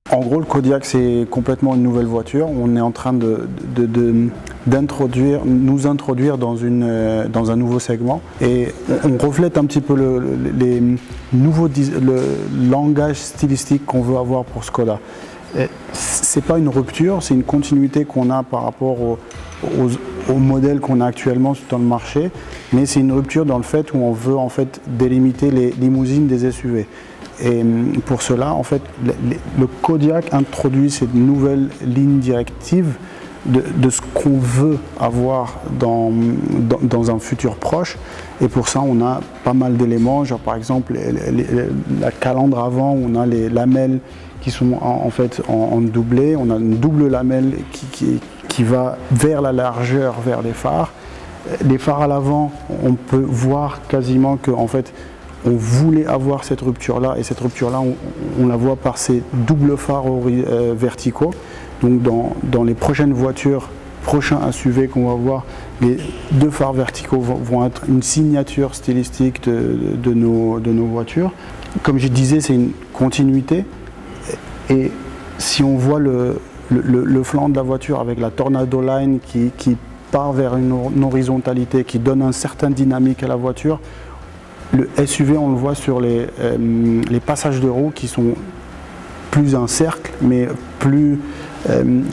En gros, le Kodiaq, c'est complètement une nouvelle voiture. On est en train nous introduire dans un nouveau segment. Et on reflète un petit peu le langage stylistique qu'on veut avoir pour Škoda. Ce n'est pas une rupture, c'est une continuité qu'on a par rapport au modèle qu'on a actuellement dans le marché. Mais c'est une rupture dans le fait où on veut en fait délimiter les limousines des SUV. Et pour cela, en fait, le Kodiaq introduit cette nouvelle ligne directive de ce qu'on veut avoir dans un futur proche. Et pour ça, on a pas mal d'éléments, genre par exemple la calandre avant, on a les lamelles qui sont en fait en doublé. On a une double lamelle qui va vers la largeur, vers les phares. Les phares à l'avant, on peut voir quasiment que en fait, on voulait avoir cette rupture-là, et cette rupture-là, on la voit par ces doubles phares verticaux. Donc dans les prochaines voitures, prochains SUV qu'on va voir, les deux phares verticaux vont être une signature stylistique de nos voitures. Comme je disais, c'est une continuité. Et si on voit le flanc de la voiture avec la Tornado Line qui part vers une horizontalité, qui donne un certain dynamique à la voiture, le SUV, on le voit sur les passages de roues qui sont plus un cercle, mais plus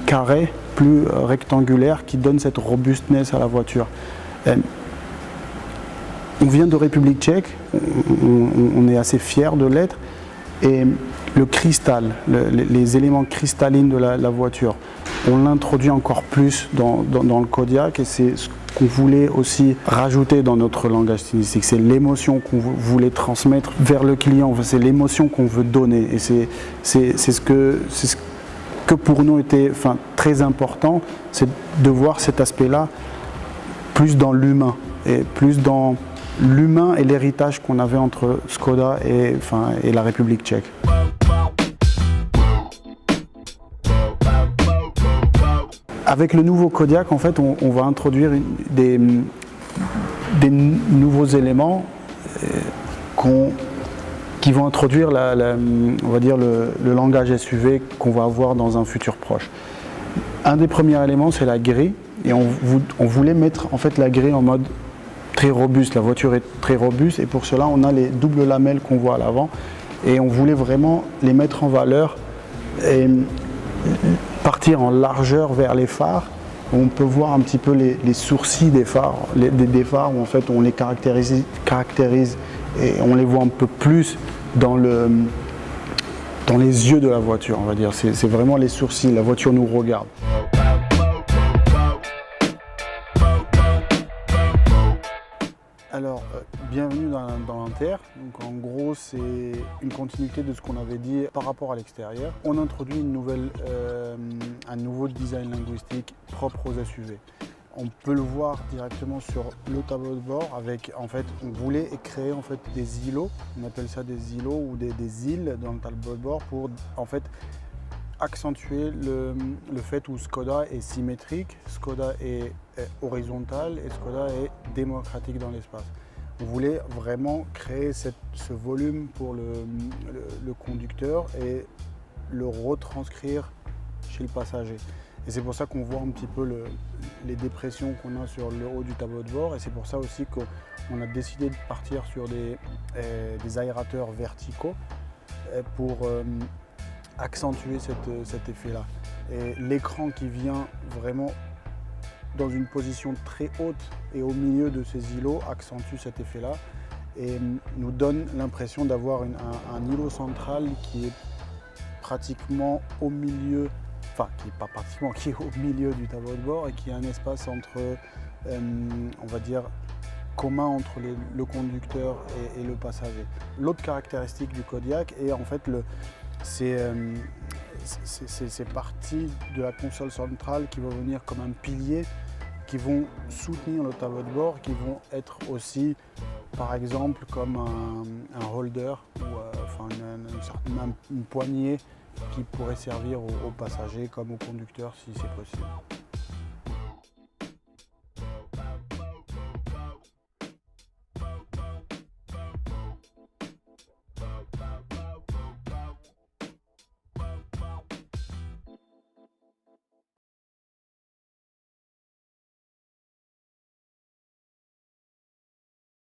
carré, plus rectangulaire, qui donne cette robustness à la voiture. On vient de République tchèque, on est assez fiers de l'être, et le cristal, les éléments cristallines de la voiture, on l'introduit encore plus dans le Kodiaq, et c'est ce qu'on voulait aussi rajouter dans notre langage stylistique. C'est l'émotion qu'on voulait transmettre vers le client, c'est l'émotion qu'on veut donner. Et c'est ce que pour nous était très important, c'est de voir cet aspect-là plus dans l'humain, et plus dans l'humain et l'héritage qu'on avait entre Škoda et la République tchèque. Avec le nouveau Kodiaq, en fait, on va introduire des nouveaux éléments qui vont introduire on va dire le langage SUV qu'on va avoir dans un futur proche. Un des premiers éléments, c'est la grille, et on voulait mettre en fait la grille en mode très robuste. La voiture est très robuste, et pour cela, on a les doubles lamelles qu'on voit à l'avant, et on voulait vraiment les mettre en valeur et partir en largeur vers les phares. On peut voir un petit peu les sourcils des phares, des phares où en fait on les caractérise et on les voit un peu plus dans les yeux de la voiture, on va dire. C'est vraiment les sourcils, la voiture nous regarde. Alors, bienvenue dans l'Inter. Donc, en gros, c'est une continuité de ce qu'on avait dit par rapport à l'extérieur. On introduit un nouveau design linguistique propre aux SUV. On peut le voir directement sur le tableau de bord avec, en fait, on voulait créer en fait des îlots. On appelle ça des îlots ou des îles dans le tableau de bord pour, en fait, accentuer le fait où Škoda est symétrique, Škoda est horizontale et Škoda est démocratique dans l'espace. On voulait vraiment créer ce volume pour le conducteur et le retranscrire chez le passager. Et c'est pour ça qu'on voit un petit peu les dépressions qu'on a sur le haut du tableau de bord, et c'est pour ça aussi qu'on a décidé de partir sur des aérateurs verticaux pour accentuer cet effet-là. Et l'écran qui vient vraiment dans une position très haute et au milieu de ces îlots accentue cet effet-là et nous donne l'impression d'avoir un îlot central qui est pratiquement au milieu, enfin qui est pas pratiquement, qui est au milieu du tableau de bord et qui a un espace entre, on va dire, commun entre le conducteur et le passager. L'autre caractéristique du Kodiaq est en fait c'est parties de la console centrale qui vont venir comme un pilier, qui vont soutenir le tableau de bord, qui vont être aussi, par exemple, comme un holder ou une poignée qui pourrait servir aux passagers comme aux conducteurs si c'est possible.